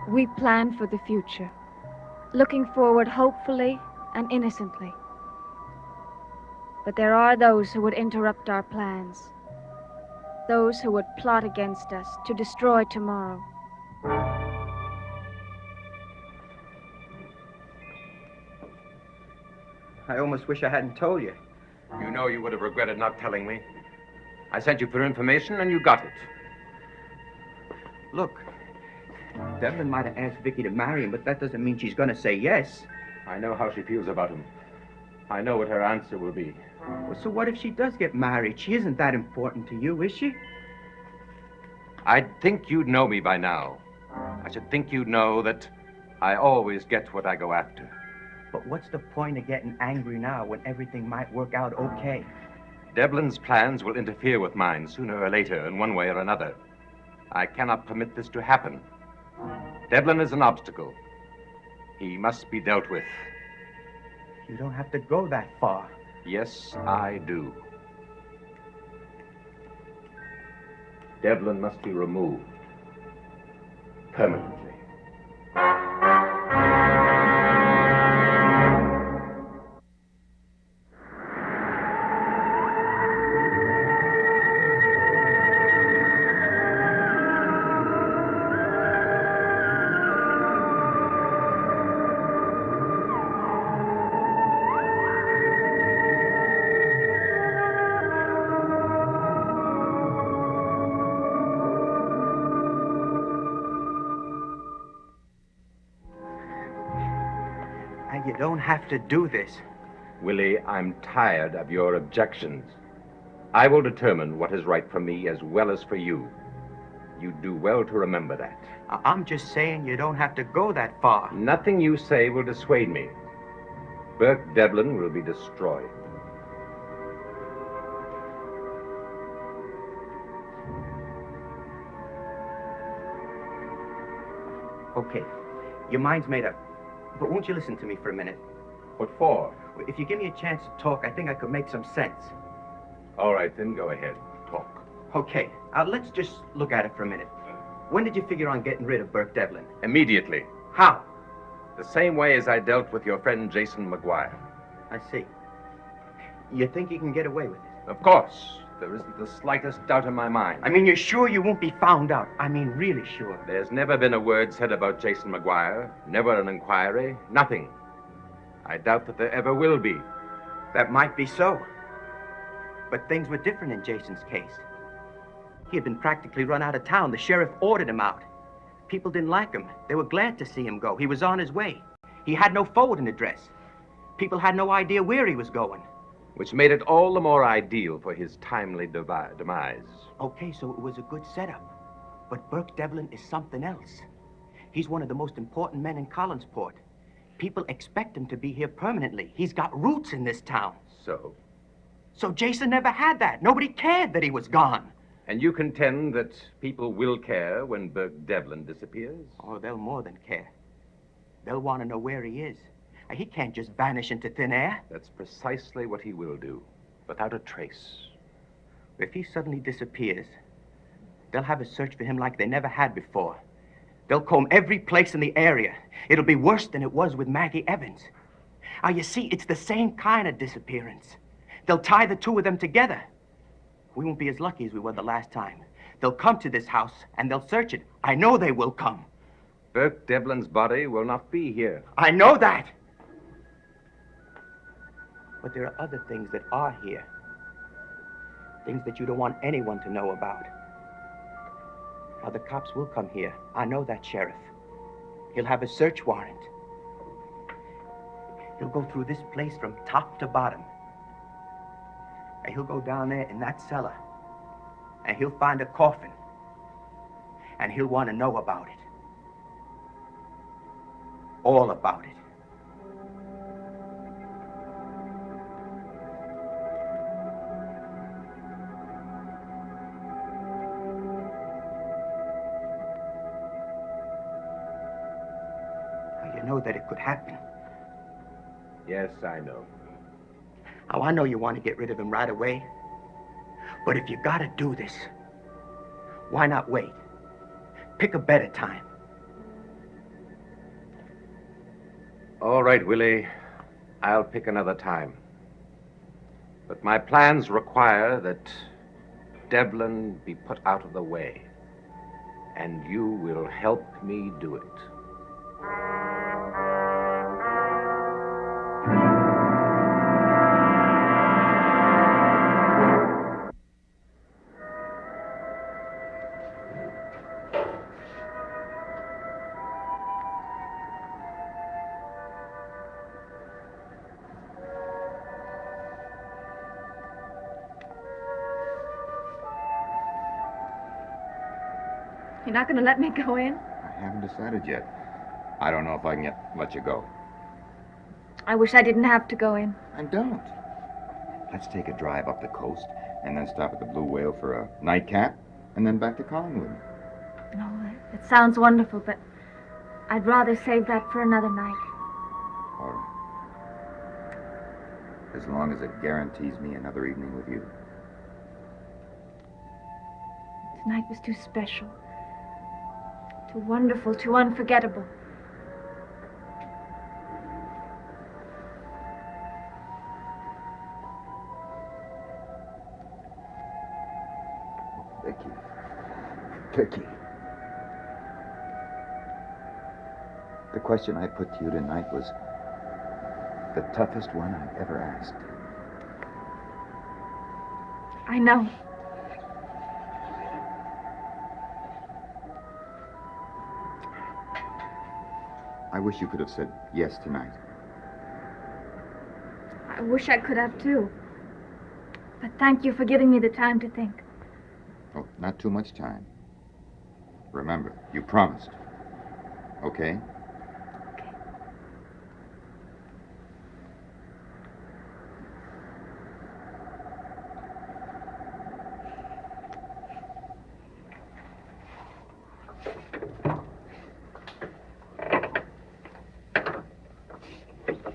We plan for the future, looking forward hopefully and innocently. But there are those who would interrupt our plans, those who would plot against us to destroy tomorrow. I almost wish I hadn't told you. You know you would have regretted not telling me. I sent you for information, and you got it. Look, Devlin might have asked Vicky to marry him, but that doesn't mean she's going to say yes. I know how she feels about him. I know what her answer will be. Well, so what if she does get married? She isn't that important to you, is she? I'd think you'd know me by now. I should think you'd know that I always get what I go after. But what's the point of getting angry now when everything might work out okay? Devlin's plans will interfere with mine sooner or later in one way or another. I cannot permit this to happen. Devlin is an obstacle. He must be dealt with. You don't have to go that far. Yes, I do. Devlin must be removed. Permanently. And you don't have to do this. Willie, I'm tired of your objections. I will determine what is right for me as well as for you. You do well to remember that. I'm just saying you don't have to go that far. Nothing you say will dissuade me. Burke Devlin will be destroyed. Okay, your mind's made up. But won't you listen to me for a minute? What for? If you give me a chance to talk, I think I could make some sense. All right, then go ahead. Talk. Okay, let's just look at it for a minute. When did you figure on getting rid of Burke Devlin? Immediately. How? The same way as I dealt with your friend Jason McGuire. I see. You think you can get away with it? Of course. There isn't the slightest doubt in my mind. I mean, you're sure you won't be found out? I mean, really sure. There's never been a word said about Jason McGuire, never an inquiry, nothing. I doubt that there ever will be. That might be so. But things were different in Jason's case. He had been practically run out of town. The sheriff ordered him out. People didn't like him. They were glad to see him go. He was on his way. He had no forwarding address. People had no idea where he was going. Which made it all the more ideal for his timely demise. Okay, so it was a good setup. But Burke Devlin is something else. He's one of the most important men in Collinsport. People expect him to be here permanently. He's got roots in this town. So Jason never had that. Nobody cared that he was gone. And you contend that people will care when Burke Devlin disappears? Oh, they'll more than care. They'll want to know where he is. He can't just vanish into thin air. That's precisely what he will do, without a trace. If he suddenly disappears, they'll have a search for him like they never had before. They'll comb every place in the area. It'll be worse than it was with Maggie Evans. You see, it's the same kind of disappearance. They'll tie the two of them together. We won't be as lucky as we were the last time. They'll come to this house, and they'll search it. I know they will come. Burke Devlin's body will not be here. I know that. But there are other things that are here. Things that you don't want anyone to know about. Now, the cops will come here. I know that, Sheriff. He'll have a search warrant. He'll go through this place from top to bottom. And he'll go down there in that cellar. And he'll find a coffin. And he'll want to know about it. All about it. Now, you know that it could happen. Yes, I know. Now, I know you want to get rid of him right away. But if you gotta do this, why not wait? Pick a better time. All right, Willie. I'll pick another time. But my plans require that Devlin be put out of the way. And you will help me do it. You're not going to let me go in? I haven't decided yet. I don't know if I can let you go. I wish I didn't have to go in. And don't. Let's take a drive up the coast and then stop at the Blue Whale for a nightcap and then back to Collingwood. No, it sounds wonderful, but I'd rather save that for another night. All right. As long as it guarantees me another evening with you. Tonight was too special. Too wonderful, too unforgettable. Vicky. The question I put to you tonight was the toughest one I've ever asked. I know. I wish you could have said yes tonight. I wish I could have, too. But thank you for giving me the time to think. Oh, not too much time. Remember, you promised. Okay?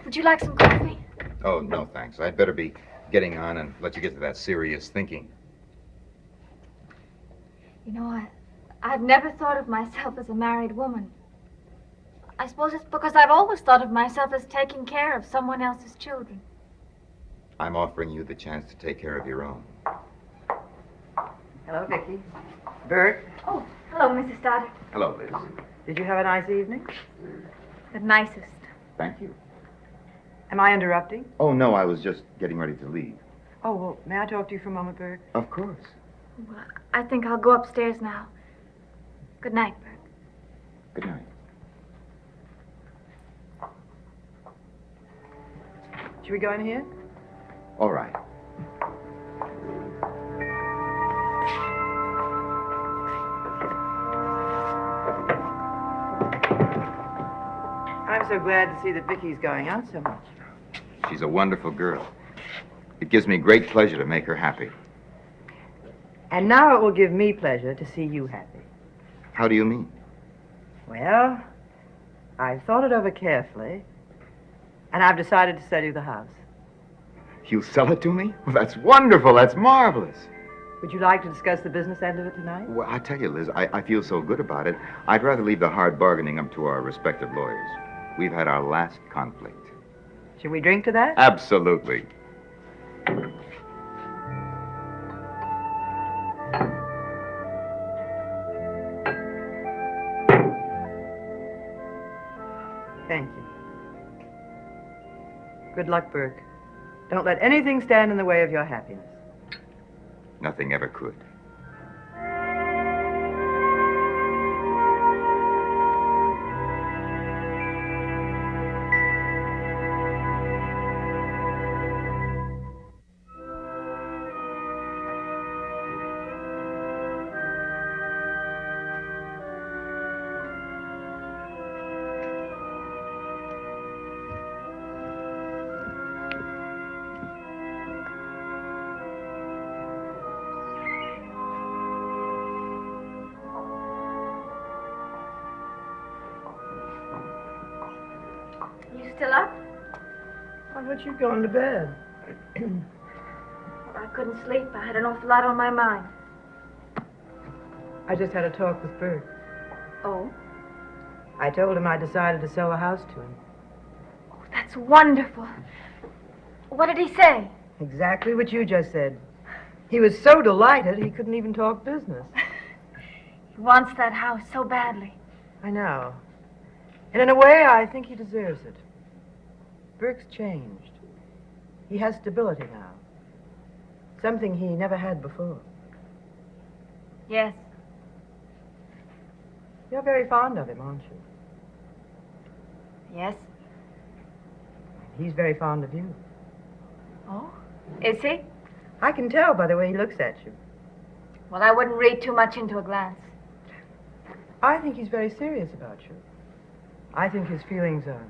Would you like some coffee? Oh, no, thanks. I'd better be getting on and let you get to that serious thinking. You know, I've never thought of myself as a married woman. I suppose it's because I've always thought of myself as taking care of someone else's children. I'm offering you the chance to take care of your own. Hello, Vicky. Bert, Oh, hello, Mrs. Stoddard. Hello, Liz. did you have a nice evening? The nicest. Thank you. Am I interrupting? Oh, no, I was just getting ready to leave. Oh, well, may I talk to you for a moment, Bert? Of course. Well, I think I'll go upstairs now. Good night, Bert. Good night. Should we go in here? All right. I'm so glad to see that Vicky's going out so much. She's a wonderful girl. It gives me great pleasure to make her happy. And now it will give me pleasure to see you happy. How do you mean? Well, I've thought it over carefully, and I've decided to sell you the house. You'll sell it to me? Well, that's wonderful. That's marvelous. Would you like to discuss the business end of it tonight? Well, I tell you, Liz, I feel so good about it. I'd rather leave the hard bargaining up to our respective lawyers. We've had our last conflict. Should we drink to that? Absolutely. Thank you. Good luck, Burke. Don't let anything stand in the way of your happiness. Nothing ever could. You still up? Why don't you go to bed? I couldn't sleep. I had an awful lot on my mind. I just had a talk with Burke. Oh? I told him I decided to sell the house to him. It's wonderful. What did he say? Exactly what you just said. He was so delighted he couldn't even talk business. He wants that house so badly. I know. And in a way, I think he deserves it. Burke's changed. He has stability now. Something he never had before. Yes. You're very fond of him, aren't you? Yes. He's very fond of you. Oh? Is he? I can tell by the way he looks at you. Well, I wouldn't read too much into a glance. I think he's very serious about you. I think his feelings are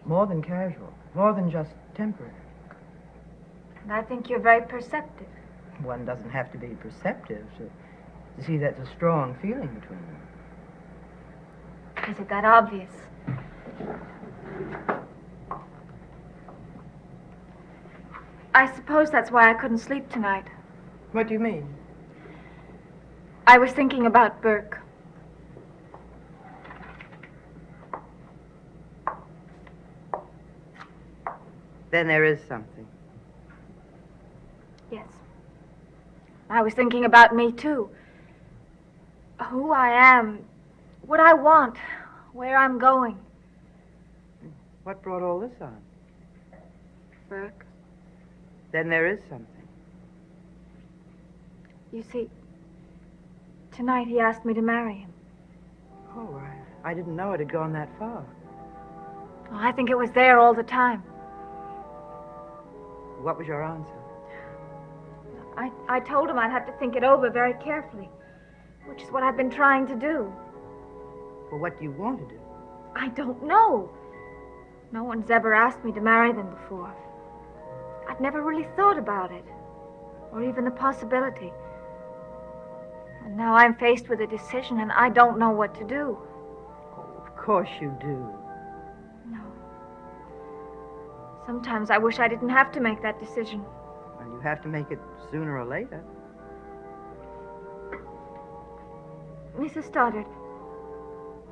more than casual, more than just temporary. And I think you're very perceptive. One doesn't have to be perceptive to see that's a strong feeling between them. Is it that obvious? I suppose that's why I couldn't sleep tonight. What do you mean? I was thinking about Burke. Then there is something. Yes. I was thinking about me, too. Who I am, what I want, where I'm going. What brought all this on? Burke, Then there is something. you see, tonight he asked me to marry him. Oh, I didn't know it had gone that far. Oh, I think it was there all the time. What was your answer? I told him I'd have to think it over very carefully, which is what I've been trying to do. Well, what do you want to do? I don't know. No one's ever asked me to marry them before. I'd never really thought about it, or even the possibility. And now I'm faced with a decision, and I don't know what to do. Oh, of course you do. No. Sometimes I wish I didn't have to make that decision. Well, you have to make it sooner or later. Mrs. Stoddard,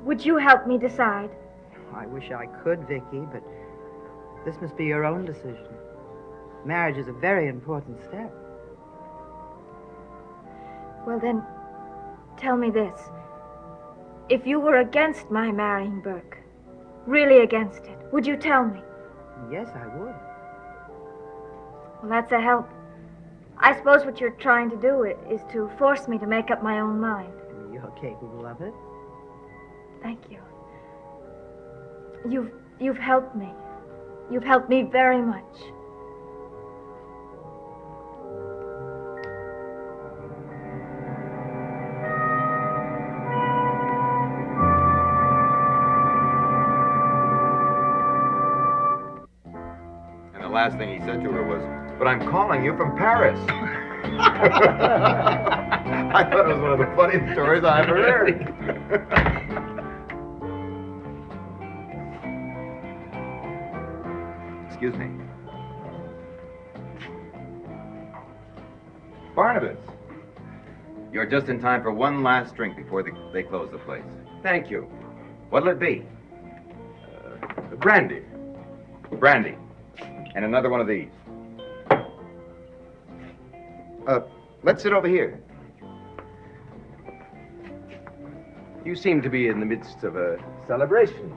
would you help me decide? I wish I could, Vicky, but this must be your own decision. Marriage is a very important step. Well, then, tell me this. If you were against my marrying Burke, really against it, would you tell me? Yes, I would. Well, that's a help. I suppose what you're trying to do is to force me to make up my own mind. You're capable of it. Thank you. You've helped me. You've helped me very much. And the last thing he said to her was, "But I'm calling you from Paris." I thought it was one of the funniest stories I ever heard. Excuse me. Barnabas, you're just in time for one last drink before they close the place. Thank you. What'll it be? Brandy. Brandy. And another one of these. Let's sit over here. You seem to be in the midst of a celebration.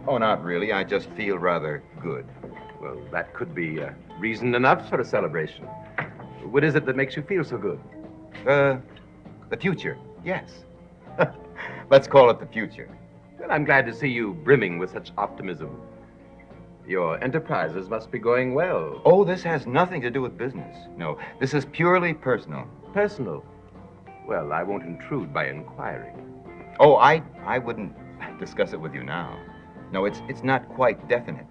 Oh, not really. I just feel rather good. Well, that could be reason enough for a celebration. What is it that makes you feel so good? The future. Yes. Let's call it the future. Well, I'm glad to see you brimming with such optimism. Your enterprises must be going well. Oh, this has nothing to do with business. No, this is purely personal. Personal. Well, I won't intrude by inquiring. Oh, I wouldn't discuss it with you now. No, it's not quite definite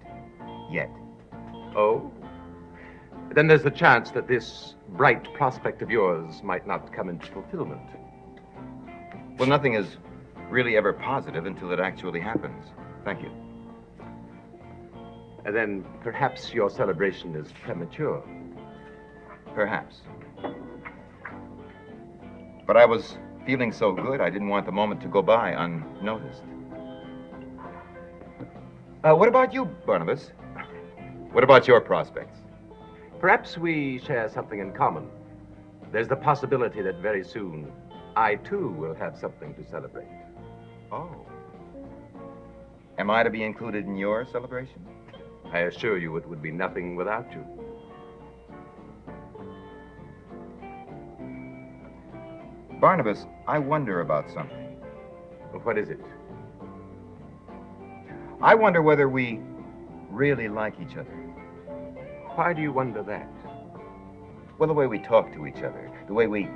yet. Oh? Then there's the chance that this bright prospect of yours might not come into fulfillment. Well, nothing is really ever positive until it actually happens. Thank you. And then perhaps your celebration is premature. Perhaps. But I was feeling so good, I didn't want the moment to go by unnoticed. What about you, Barnabas? What about your prospects? Perhaps we share something in common. There's the possibility that very soon I too will have something to celebrate. Oh. Am I to be included in your celebration? I assure you it would be nothing without you. Barnabas, I wonder about something. What is it? I wonder whether we really like each other. Why do you wonder that? Well, the way we talk to each other, the way we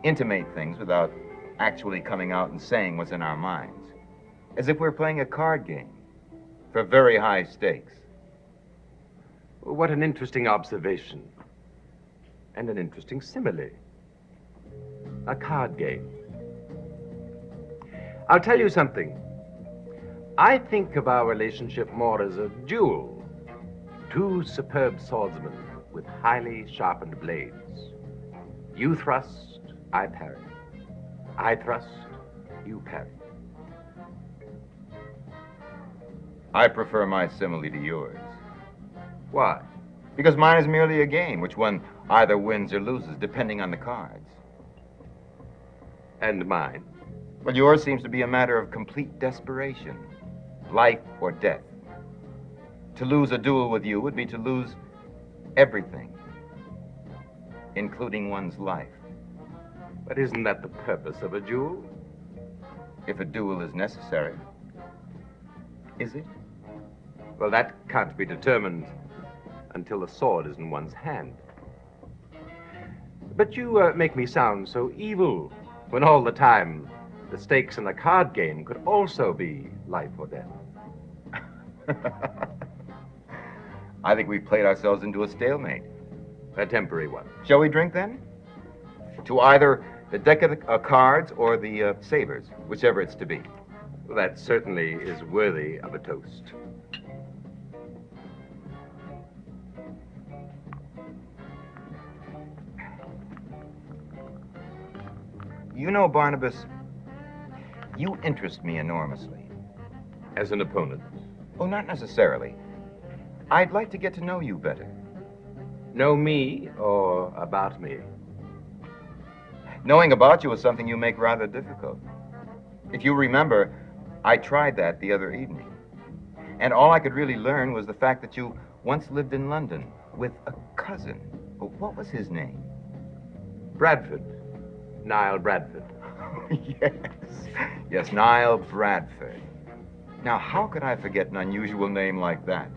intimate things without actually coming out and saying what's in our minds. As if we're playing a card game for very high stakes. What an interesting observation. And an interesting simile. A card game. I'll tell you something. I think of our relationship more as a duel. Two superb swordsmen with highly sharpened blades. You thrust, I parry. I thrust, you parry. I prefer my simile to yours. Why? Because mine is merely a game, which one either wins or loses, depending on the cards. And mine? Well, yours seems to be a matter of complete desperation. Life or death. To lose a duel with you would be to lose everything, including one's life. But isn't that the purpose of a duel? If a duel is necessary. Is it? Well, that can't be determined until the sword is in one's hand. But you make me sound so evil, when all the time the stakes in a card game could also be life or death. I think we've played ourselves into a stalemate. A temporary one. Shall we drink then? To either the deck of the cards or the sabers, whichever it's to be. Well, that certainly is worthy of a toast. You know, Barnabas, you interest me enormously. As an opponent. Oh, not necessarily. I'd like to get to know you better. Know me or about me? Knowing about you is something you make rather difficult. If you remember, I tried that the other evening. And all I could really learn was the fact that you once lived in London with a cousin. Oh, what was his name? Bradford. Niall Bradford. Yes. Yes, Niall Bradford. Now, how could I forget an unusual name like that?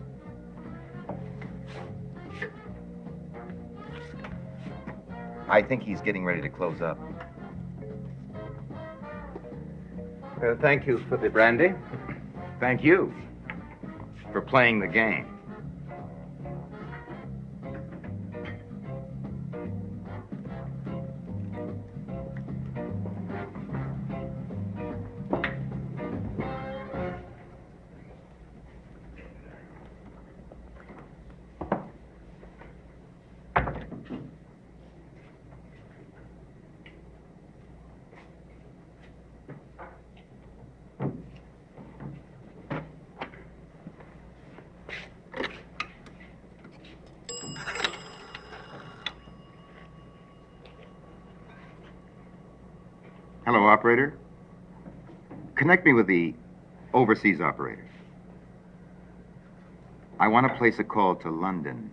I think he's getting ready to close up. Thank you for the brandy. Thank you for playing the game. Hello, operator. Connect me with the overseas operator. I want to place a call to London.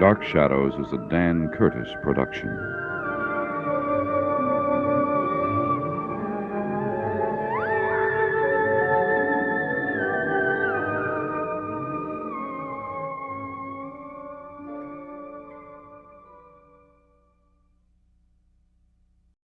Dark Shadows is a Dan Curtis production.